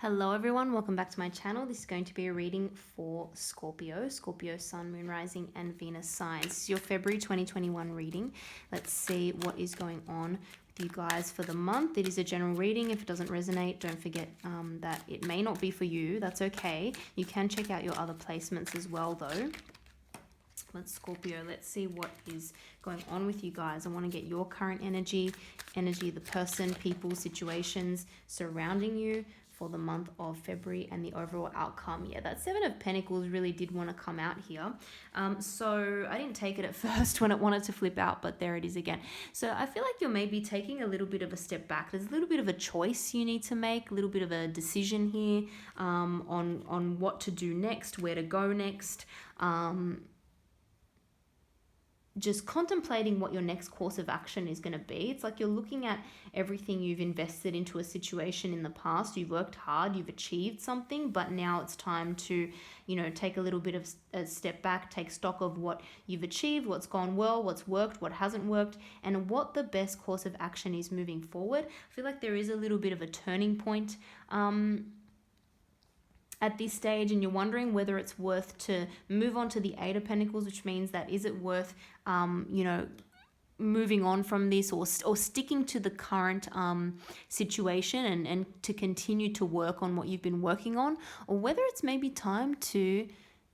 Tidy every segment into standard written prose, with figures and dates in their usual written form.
Hello everyone, welcome back to my channel. This is going to be a reading for Scorpio, Sun, Moon, Rising and Venus signs. This is your February 2021 reading. Let's see what is going on with you guys for the month. It is a general reading. If it doesn't resonate, don't forget that it may not be for you. That's okay. You can check out your other placements as well though. Let's Scorpio, let's see what is going on with you guys. I want to get your current energy of the person, people, situations surrounding you for the month of February and the overall outcome. Yeah, that Seven of Pentacles really did want to come out here. So I didn't take it at first when it wanted to flip out, but there it is again. So I feel like you're maybe taking a little bit of a step back. There's a little bit of a choice you need to make, a little bit of a decision here on what to do next, where to go next. Just contemplating what your next course of action is going to be. It's like you're looking at everything you've invested into a situation in the past. You've worked hard, you've achieved something, but now it's time to, take a little bit of a step back, take stock of what you've achieved, what's gone well, what's worked, what hasn't worked, and what the best course of action is moving forward. I feel like there is a little bit of a turning point at this stage, and you're wondering whether it's worth to move on to the Eight of Pentacles, which means that is it worth, moving on from this or sticking to the current situation and to continue to work on what you've been working on, or whether it's maybe time to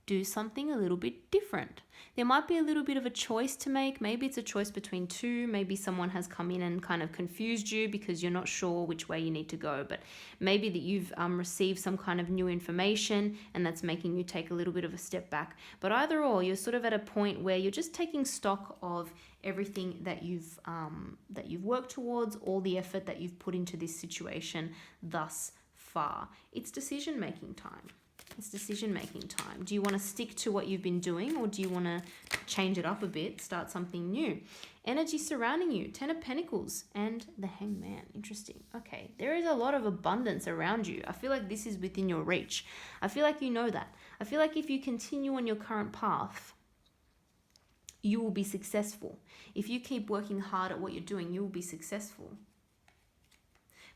do something a little bit different. There might be a little bit of a choice to make. Maybe it's a choice between two. Maybe someone has come in and kind of confused you because you're not sure which way you need to go. But maybe that you've received some kind of new information and that's making you take a little bit of a step back. But either or, you're sort of at a point where you're just taking stock of everything that you've worked towards, all the effort that you've put into this situation thus far. It's decision-making time. It's decision-making time. Do you want to stick to what you've been doing, or do you want to change it up a bit, start something new? Energy surrounding you, Ten of Pentacles and the Hangman. Interesting. Okay, there is a lot of abundance around you. I feel like this is within your reach. I feel like you know that. I feel like if you continue on your current path, you will be successful. If you keep working hard at what you're doing, you will be successful.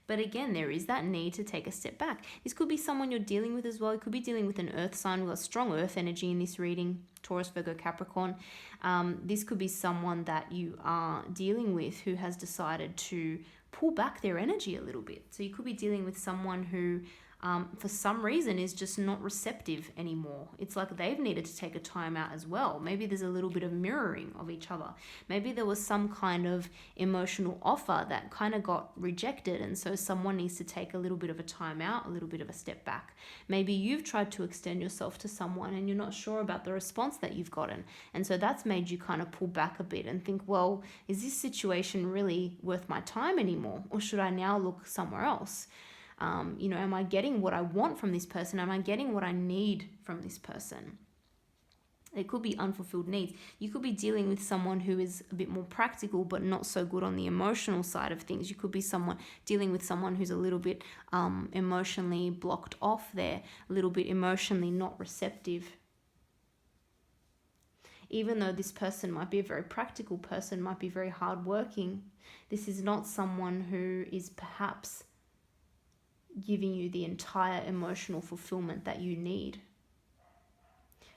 But again, there is that need to take a step back. This could be someone you're dealing with as well. You could be dealing with an earth sign. We've got strong earth energy in this reading. Taurus, Virgo, Capricorn. This could be someone that you are dealing with who has decided to pull back their energy a little bit. So you could be dealing with someone who for some reason is just not receptive anymore. It's like they've needed to take a time out as well. Maybe there's a little bit of mirroring of each other. Maybe there was some kind of emotional offer that kind of got rejected, and so someone needs to take a little bit of a time out, a little bit of a step back. Maybe you've tried to extend yourself to someone and you're not sure about the response that you've gotten, and so that's made you kind of pull back a bit and think, well, is this situation really worth my time anymore, or should I now look somewhere else? Am I getting what I want from this person? Am I getting what I need from this person? It could be unfulfilled needs. You could be dealing with someone who is a bit more practical but not so good on the emotional side of things. You could be dealing with someone who's a little bit emotionally blocked off there, a little bit emotionally not receptive. Even though this person might be a very practical person, might be very hardworking, this is not someone who is perhaps giving you the entire emotional fulfillment that you need.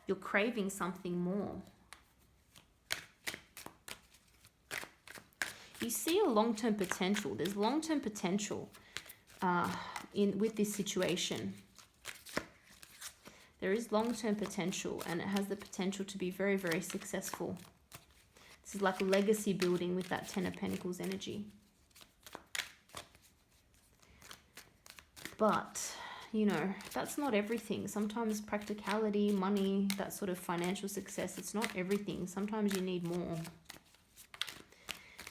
You're craving something more. You see a long-term potential. There's long-term potential with this situation. There is long-term potential, and it has the potential to be very, very successful. This is like legacy building with that Ten of Pentacles energy. But, that's not everything. Sometimes practicality, money, that sort of financial success, it's not everything. Sometimes you need more.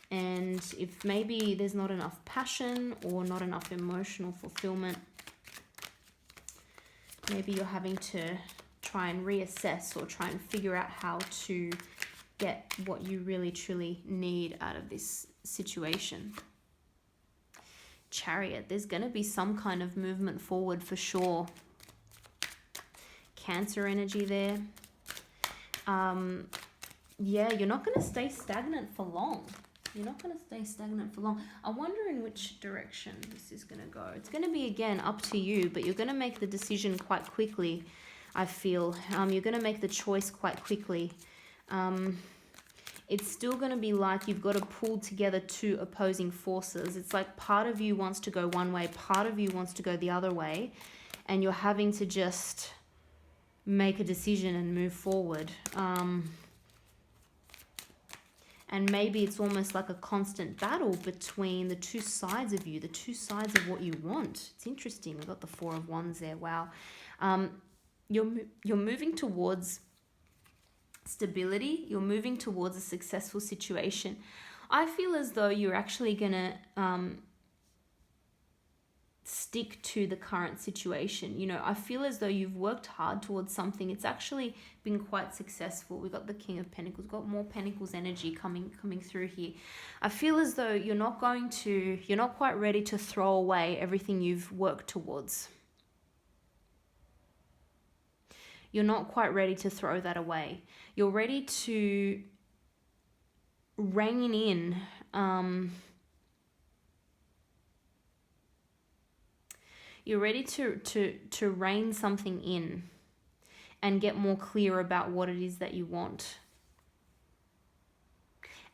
And if maybe there's not enough passion or not enough emotional fulfillment, maybe you're having to try and reassess or try and figure out how to get what you really truly need out of this situation. Chariot, there's going to be some kind of movement forward for sure. Cancer energy there. Yeah, you're not going to stay stagnant for long. You're not going to stay stagnant for long. I wonder in which direction this is going to go. It's going to be, again, up to you, but you're going to make the decision quite quickly, I feel. You're going to make the choice quite quickly. It's still going to be like you've got to pull together two opposing forces. It's like part of you wants to go one way, part of you wants to go the other way, and you're having to just make a decision and move forward. And maybe it's almost like a constant battle between the two sides of you, the two sides of what you want. It's interesting. We've got the Four of Wands there. Wow. You're moving towards stability. You're moving towards a successful situation. I feel as though you're actually going to stick to the current situation. You know, I feel as though you've worked hard towards something. It's actually been quite successful. We've got the King of Pentacles, got more Pentacles energy coming through here. I feel as though you're not quite ready to throw away everything you've worked towards. You're not quite ready to throw that away. You're ready to rein in you're ready to rein something in and get more clear about what it is that you want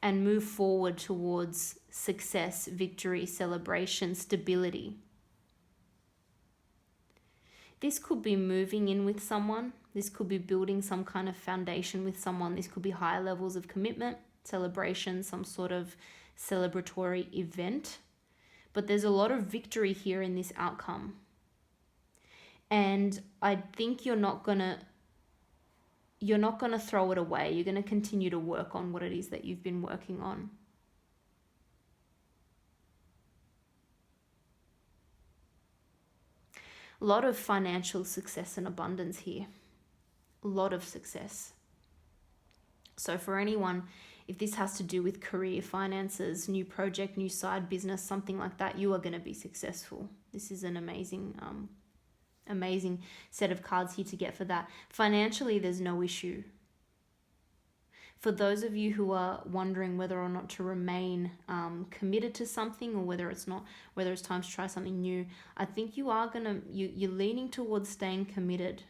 and move forward towards success, victory, celebration, stability. This could be moving in with someone. This could be building some kind of foundation with someone. This could be higher levels of commitment, celebration, some sort of celebratory event. But there's a lot of victory here in this outcome. And I think you're not gonna throw it away. You're gonna continue to work on what it is that you've been working on. A lot of financial success and abundance here. A lot of success. So for anyone, if this has to do with career, finances, new project, new side business, something like that, you are going to be successful. This is an amazing set of cards here to get for that. Financially, there's no issue. For those of you who are wondering whether or not to remain committed to something, or whether it's time to try something new, I think you're leaning towards staying committed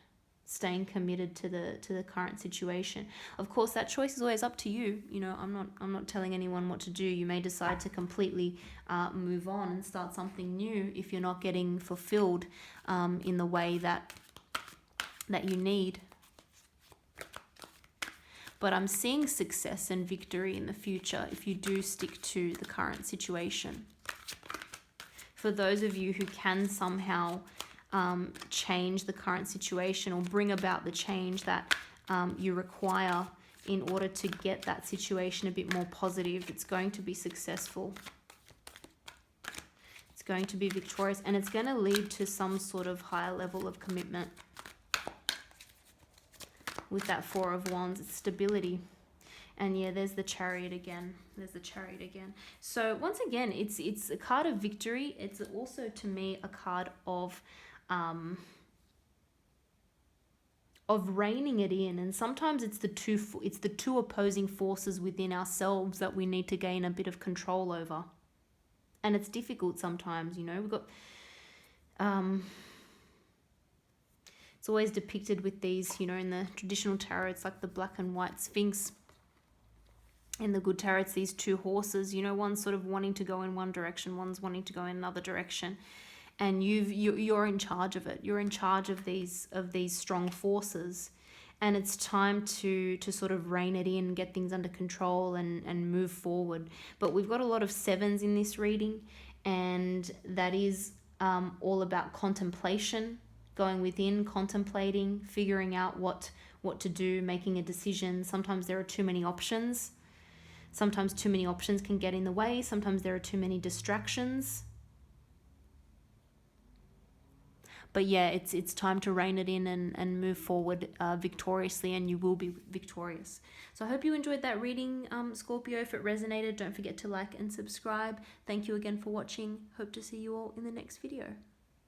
to the current situation. Of course, that choice is always up to you. You know, I'm not telling anyone what to do. You may decide to completely move on and start something new if you're not getting fulfilled in the way that you need. But I'm seeing success and victory in the future if you do stick to the current situation. For those of you who can somehow change the current situation or bring about the change that you require in order to get that situation a bit more positive, it's going to be successful. It's going to be victorious, and it's going to lead to some sort of higher level of commitment. With that Four of Wands, it's stability. And yeah, there's the Chariot again. So once again, it's a card of victory. It's also, to me, a card of reining it in. And sometimes it's the two opposing forces within ourselves that we need to gain a bit of control over. And it's difficult sometimes, you know. We've got it's always depicted with these, you know, in the traditional tarot, it's like the black and white Sphinx. In the good tarot, it's these two horses, you know, one's sort of wanting to go in one direction, one's wanting to go in another direction. And you're in charge of it. You're in charge of these strong forces. And it's time to sort of rein it in, get things under control and move forward. But we've got a lot of sevens in this reading, and that is all about contemplation. Going within, contemplating, figuring out what to do, making a decision. Sometimes there are too many options. Sometimes too many options can get in the way. Sometimes there are too many distractions. But yeah, it's time to rein it in and move forward victoriously, and you will be victorious. So I hope you enjoyed that reading, Scorpio. If it resonated, don't forget to like and subscribe. Thank you again for watching. Hope to see you all in the next video.